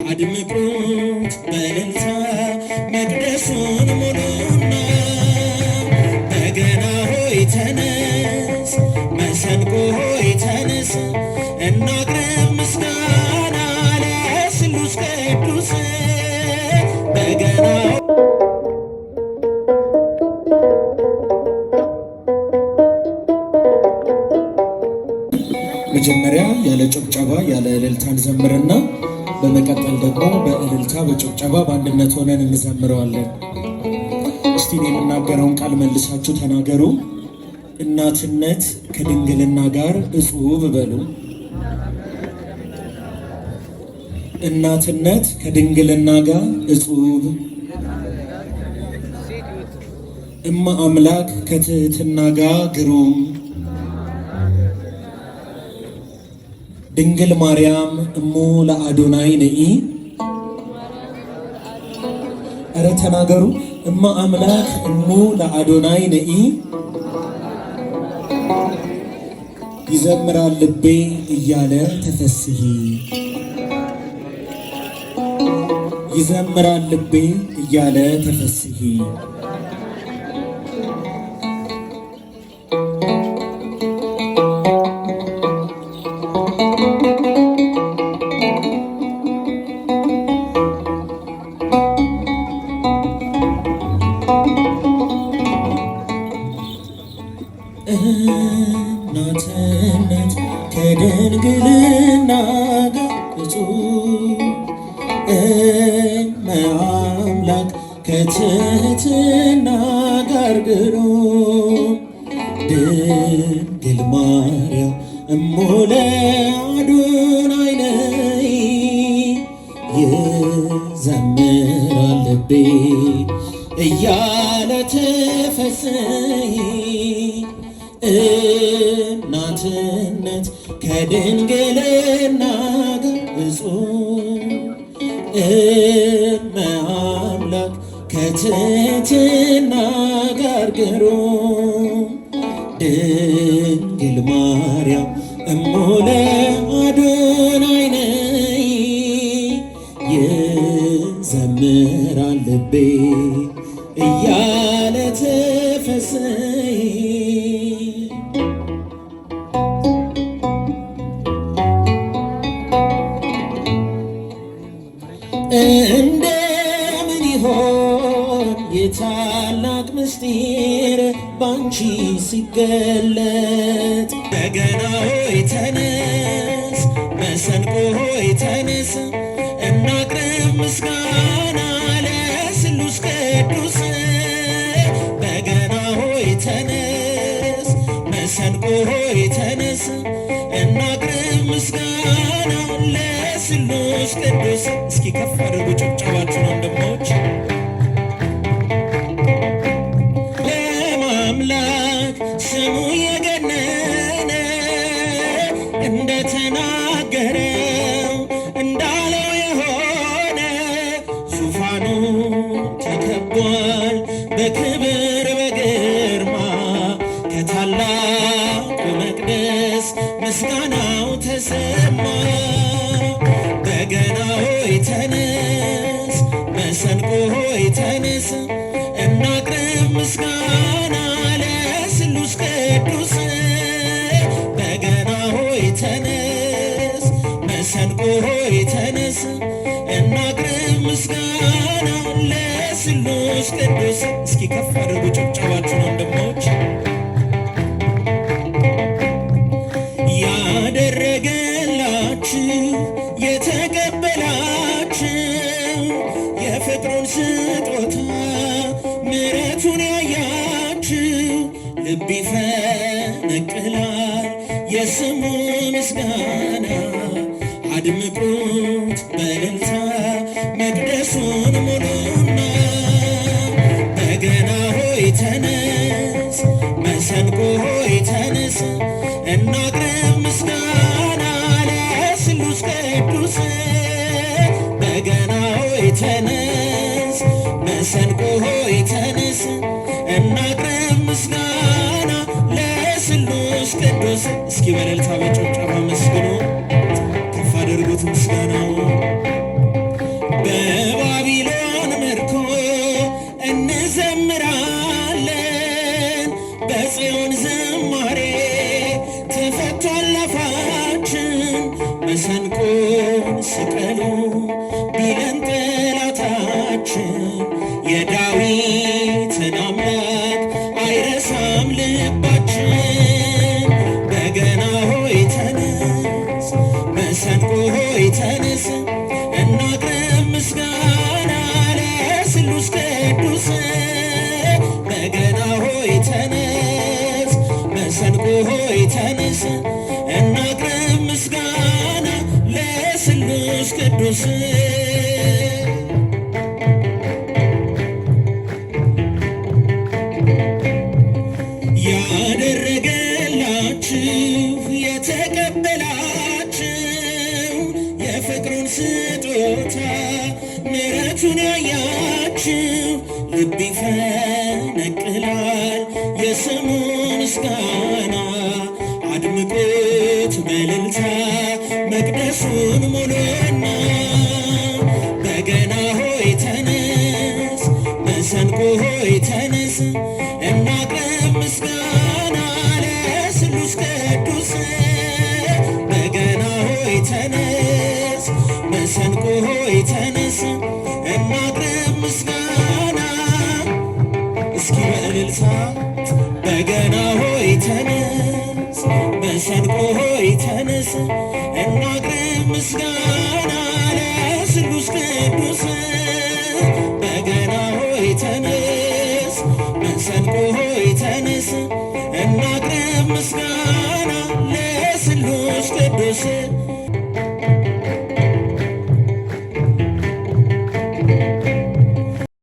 አድምቁት በእልልታ መቅደሱን ሙሉና በገና ሆይ ተነስ፣ መሰንቆ ሆይ ተነስ፣ እናቅርብ ምስጋና ለስሉስ ቅዱስ በገና መጀመሪያ ያለ ጭብጨባ ያለ እልልታን ዘምርና በመቀጠል ደግሞ በእልልታ በጭብጨባ በአንድነት ሆነን እንዘምረዋለን። እስቲ የምናገረውን ቃል መልሳችሁ ተናገሩ። እናትነት ከድንግልና ጋር እጹብ በሉ። እናትነት ከድንግልና ጋር እጹብ፣ እማ አምላክ ከትህትና ጋር ግሩም፣ ድንግል ማርያም እሙ ለአዶናይ ነኢ። እረ ተናገሩ። እማ አምላክ እሙ ለአዶናይ ነኢ። ይዘምራል ልቤ እያለ ተፈስሒ፣ ይዘምራል ልቤ እያለ ተፈስሒ። እናትነት ከድንግልና ጋር እጹብ፣ እመ አምላክ ከትህትና ጋር ግሩም፣ ድንግል ማርያም እሙ ለአዶናይ ነኢ። ይዘምራል ልቤ እያለ ተፈስሒ፣ እናትነት ከድንግልና ጋር እጹብ፣ እመ አምላክ ከትህትና ጋር ግሩም፣ ድንግል ማርያም እሙ ለአዶናይ ነኢ። ይዘምራል ልቤ እያለ ተፈስሒ። እንደምን ይሆን የታላቅ ምስጢር ባንቺ ሲገለጥ፣ በገና ሆይ ተነስ፣ መሰንቆ ሆይ ተነስ፣ እናቅርብ ምስጋና ለስሉስ ቅዱስ በገና ሆይ ተነስ፣ መሰንቆ ሆይ ተነስ፣ እናቅርብ ምስጋና ለስሉስ ቅዱስ። እስኪ ከፍ አድርጉ ጭብጨባችሁን ወንድሞች። ለማምላክ ስሙ የገነነ እንደተናገረው እንዳለው የሆነ ዙፋኑ ተከቧል በክብር በግርማ፣ ከታላቁ መቅደስ ምስጋናው ተሰማ። በገና ሆይ ተነስ፣ መሰንቆ ሆይ ተነስ፣ እናቅርብ ምስጋና ለስሉስ ቅዱስ በገና ሆይ ተነስ፣ መሰንቆ ሆይ ተነስ፣ እናቅርብ ምስጋና ለስሉስ ቅዱስ። እስኪ ከፍ አድርጉ ጭብጨባችሁን ወንድሞች። ያደረገላችሁ የተቀበላችሁ የፍቅሩን ስጦታ ምሕረቱን ያያችሁ ልብ ይፈነቅላል የስሙ ምስጋና። አድምቁት በእልልታ መቅደሱን ሙሉና በገና ሆይ ተነስ፣ መሰንቆ ሆይ ተነስ፣ እናቅርብ ምስጋና ለስሉስ ቅዱስ በገና ሆይ ተነስ፣ መሰንቆ ሆይ ተነስ፣ እናቅርብ ምስጋና ለስሉስ ቅዱስ። እስኪ በእልልታ በጭብጨባ መስግኑ፣ ከፍ አድርጉት ምስጋናው። ቅዱስ ያደረገላችሁ የተቀበላችሁ የፍቅሩን ስጦታ ምሕረቱን ያያችሁ ልብ ይፈነቅላል የስሙ ምስጋና አድምቁት በእልልታ መቅደሱን ሙሉና በገና ሆይ ተነስ መሰንቆ ሆይ ተነስ እናቅርብ ምስጋና ለስሉስ ቅዱስ በገና ሆይ ተነስ መሰንቆ ሆይ ተነስ እናቅርብ ምስጋና እስኪ በእልልታ በገና ሆይ ተነስ መሰንቆ ሆይ ተነስ እናቅርብ ምስጋና